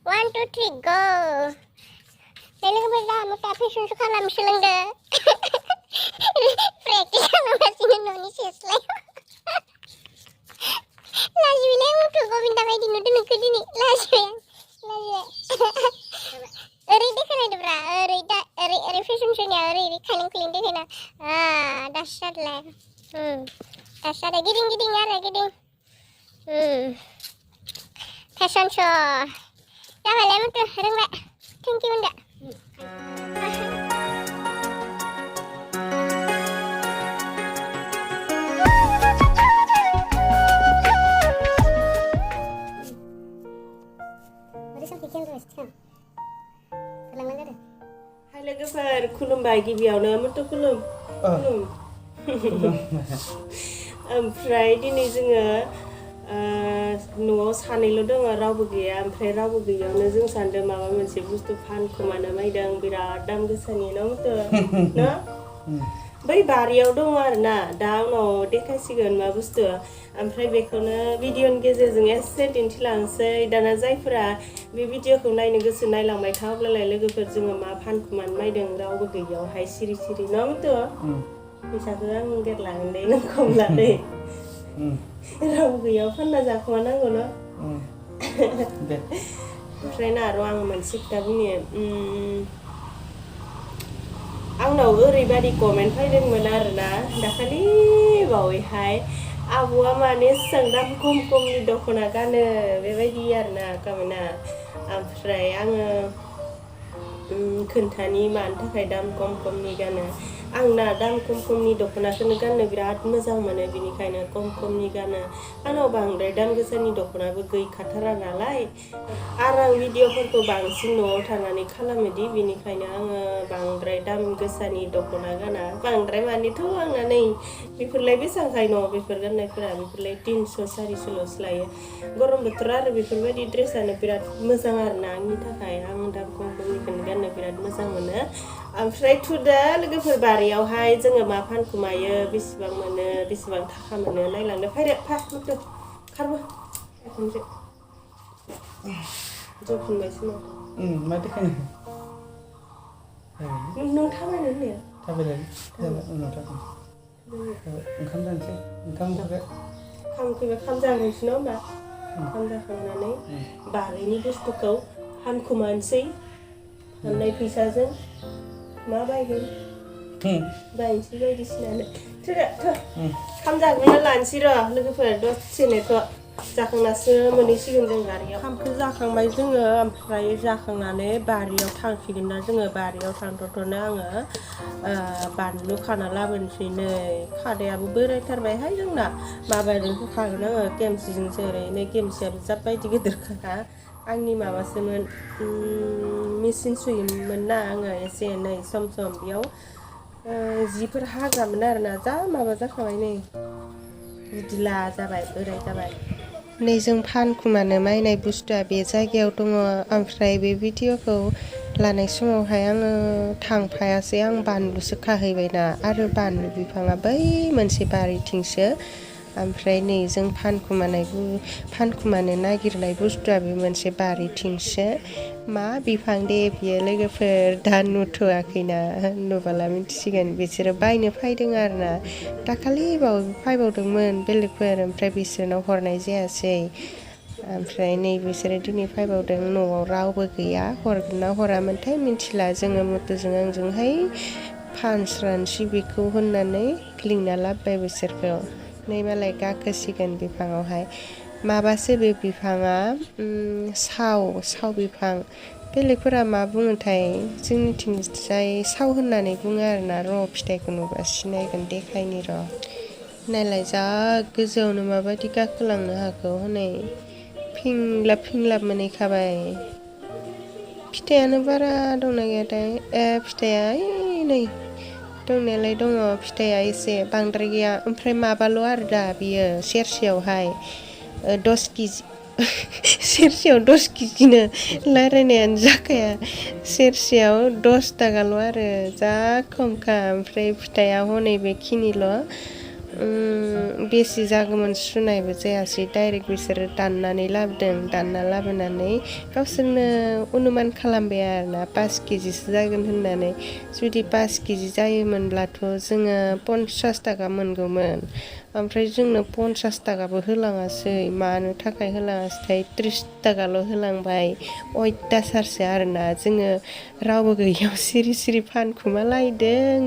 1 2 3 go Đây là cái bài một cà phê xuống khá làm sư lưng đờ Practice sama masih Indonesia selain Laju bilang untuk kau minta main di nudu nuku dini Laju ya Eri deh kan ada bra Eri fashion show nya Eri kaling kaling deh kan Dahsyat lah Dahsyat ya giding ya giding Fashion show Dah malam tu Reng mbak Thank you ndak Hai logoफोर खुलुमबाय गिबियावनो मोनथ' खुलुम ओमफ्राय दिनै जोङो न'आव सानैल' दङ रावबो गैया ओमफ्राय रावबो गैयावनो जों सानदों माबा मोनसे बुस्थु फानखोमानो नायदों बिराद दाम गोसानि न' मोनथ' न' बै बारियाव दङ आरोना दा उनाव देखायसिगोन मा बुस्थु ओमफ्राय बेखौनो भिडिअनि गेजेरजों एसे दिन्थिलांसै दाना जायफोरा बे भिडिअखौ नायनो गोसो नायलांबाय था अब्लालाय लोगोफोर जोङो मा फानखोमानो नायदों रावबो गैयावहाय सिरि सिरि न' मोनथ' फैसाखौ आं गेरलांगोन दे नों खमला दे रावबो गैयाव फानना जाखोमानांगौ न' ओमफ्राय ना र' आं मोनसे खोथा बुंनि आंनाव ओरैबायदि कमेन्ट फैदोंमोन आरोना दाखालि बावैहाय आब'आ माने एसेबां दाम खम खमनि दख'ना गानो बेबायदि आरोना कमेन्टआ ओमफ्राय आङो खोन्थानि मानि थाखाय दाम खम खमनि गानो आंना दाम खम खमनि दख'नाखौनो गाननो बिराद मोजां मोनो बिनिखायनो खम खमनि गानो आंनाव बांद्राय दाम गोसानि दख'नाबो गैखाथारा नालाय आरो आं भिडिअफोरखौ बांसिन न'आव थानानै खालामोदि बिनिखायनो आङो बांद्राय दाम गोसानि दख'ना गाना बांद्राय मानेथ' आंना नै बेफोरलाय बेसेबांखाय न' बेफोर गाननायफोरा बेफोरलाय 300 400ल'सो लायो गरम बोथोर आरो बेफोरबायदि ड्रेसानो बिराद मोजां आरोना आंनि थाखाय आं दाम खम खमनिखौनो गाननो बिराद मोजां मोनो ओमफ्राय थुदो लोगोफोर बारियावहाय जोङो मा फानखुमायो बेसेबां मोनो बेसेबां थाखा मोनो नायलांनो फैदो फा मोथो खारबो खनसे जफिनबायसो मा मा देखायनो नों थाबायनो होननाया थाबायनानै उनाव थाबाय ओंखाम जानोसै ओंखाम उखैबाय खाम जाहोनोसै न' होमबा खाम जाखांनानै बारिनि बुस्थुखौ फानखुमानोसै फाननाय फैसाजों मा बायगोन बायनोसै बायदिसिनानो थोदो खाम जाग्रोना लानोसै र' लोगोफोर दसेनोथ' जाखांनासो मोनहैसिगोन जों बारियाव खामखौ जाखांबाय जोङो ओमफ्राय जाखांनानै बारियाव थांसिगोन ना जोङो बारियाव थांथ'नो आङो बानलु खाना लाबोनोसै नै खादायाबो बोरायथारबायहाय जोंना माबाजों होखागोन आङो केमसिजोंसो ओरैनो केमसियाबो जा बायदि गिदिरखा आंनि माबासोमोन मेचिन सुयोमोन ना आङो एसे एनै सम सम बेयाव जिफोर हाग्रामोन आरोना जा माबा जाखाबाय नै बुदिला जाबाय बोराय जाबाय नै जों फानखुमानो नायनाय बुस्थुआ बे जायगायाव दङ ओमफ्राय बे भिडिअखौ लानाय समावहाय आङो थांफायासै आं बानलुसो खाहैबायना आरो बानलु बिफाङा बै मोनसे बारिथिंसो ओमफ्राय नै जों फानखुमानो नागिरनाय बुस्थुआ बे मोनसे बारिथिंसो मा बिफां दे बियो लोगोफोर दा नुथ'वाखैना नुबाला मिन्थिसिगोन बिसोरो बायनो फैदों आरोना दाखालि फैबावदोंमोन बेलेगफोर ओमफ्राय बिसोरनाव हरनाय जायासै ओमफ्राय नै बिसोरो दिनै फैबावदों न'आव रावबो गैया हरगोन ना हरामोनथाय मिन्थिला जोङो मट'जों आंजोंहाय फानस्रानोसै बेखौ होननानै लिंना लाबोबाय बिसोरखौ नै मालाय गाखोसिगोन बिफाङावहाय माबासो बे बिफाङा साव बिफां बेलेगफोरा मा बुङोथाय जोंनिथिंजाय साव होननानै बुङो आरोना र' फिथाइखौ नुबा सिनायगोन देखायनि र' नायलाय जा गोजौआवनो माबायदि गाखोलांनो हागौ हनै फिंलाब मोनहैखाबाय फिथाइयानो बारा दंना गैयाथाय फिथाइया नै दंनायालाय दङ फिथाइया एसे बांद्राय गैया ओमफ्राय माबाल' आरो दा बियो सेरसेयावहाय 10 केजि सेरसेयाव 10 केजिनो रायलायनायानो जाखाया सेरसेयाव 10 थाखाल' आरो जा खमखा ओमफ्राय फिथाइया हनै बेखिनिल' बेसे जागौमोन सुनायबो जायासै डाइरेक्ट बिसोरो दाननानै लाबोदों दानना लाबोनानै गावसोरनो अनुमान खालामबाय आरोना 5 केजिसो जागोन होननानै जुदि 5 केजि जायोमोनब्लाथ' जोङो 50 थाखा मोनगौमोन ओमफ्राय जोंनो 50 थाखाबो होलाङासै मानो थाखाय होलाङासैथाय 30 थाखाल' होलांबाय अयथासारसो आरोना जोङो रावबो गैयैयाव सिरि सिरि फानखुमा लायदों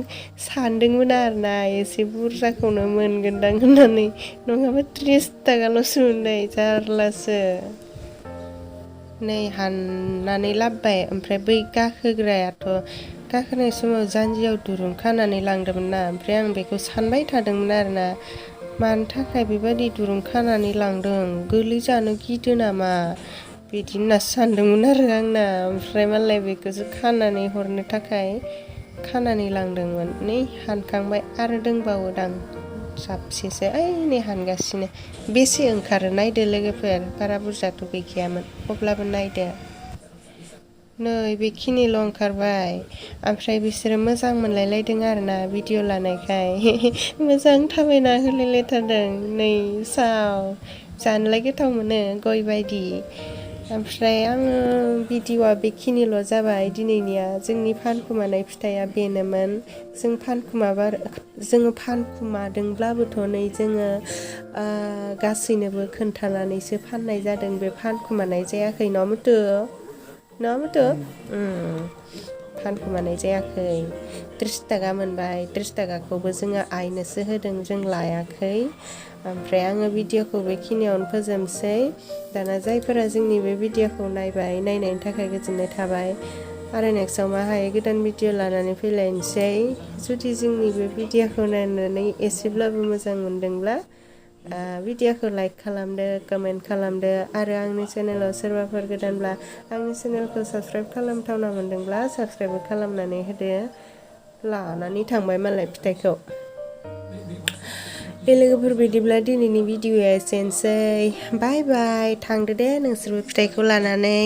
सानदोंमोन आरोना एसे बुरजाखौनो मोनगोनदां होननानै नङाबा 30 थाखाल'सो मोननाय जारलासो नै हाननानै लाबोबाय ओमफ्राय बै गाखोग्रायाथ' गाखोनाय समाव जानजियाव दुरुं खानानै लांदोंमोन ना ओमफ्राय आं बेखौ सानबाय थादोंमोन आरोना मानो थाखाय बेबायदि दुरुं खानानै लांदों गोलैजानो गिदों नामा बिदि होनना सानदोंमोन आरो आंना ओमफ्राय मालाय बेखौसो खानानै हरनो थाखाय खानानै लांदोंमोन नै हानखांबाय आरो दंबावोदां साबसेसो ओइ नै हानगासिनो बेसे ओंखारो नायदो लोगोफोर बारा बुरजाथ' गैखायामोन अब्लाबो नायदो नै बेखिनिल' ओंखारबाय ओमफ्राय बिसोरो मोजां मोनलायलायदों आरोना भिडिअ लानायखाय मोजां थाबायना होलायलायथारदों नै साव जानोलाय गोथाव मोनो गय बायदि ओमफ्राय आङो भिडिअआ बेखिनिल' जाबाय दिनैनिया जोंनि फानखुमानाय फिथाइया बेनोमोन जोङो फानखुमादोंब्लाबोथ' नै जोङो गासैनोबो खोन्थानानैसो फाननाय जादों बे फानखुमानाय जायाखै न' मुथु फानखुमानाय जायाखै 30 थाखा मोनबाय 30 थाखाखौबो जोङो आइनोसो होदों जों लायाखै ओमफ्राय आङो भिडिअखौ बेखिनियावनो फोजोबसै दाना जायफोरा जोंनि बे भिडिअखौ नायबाय नायनायनि थाखाय गोजोननाय थाबाय आरो नेक्स्टआव मा हायो गोदान भिडिअ लानानै फैलायनोसै जुदि जोंनि बे भिडिअखौ नायनानै एसेब्लाबो मोजां मोनदोंब्ला भिडिअखौ लाइक खालामदो कमेन्ट खालामदो आरो आंनि चेनेलाव सोरबाफोर गोदानब्ला आंनि चेनेलखौ साबस्क्राइब खालामथावना मोनदोंब्ला साबस्क्राइब खालामनानै होदो लानानै थांबाय मालाय फिथाइखौ दे लोगोफोर बिदिब्ला दिनैनि भिडिअआ एसेनोसै बाय बाय थांदो दे नोंसोरबो फिथाइखौ लानानै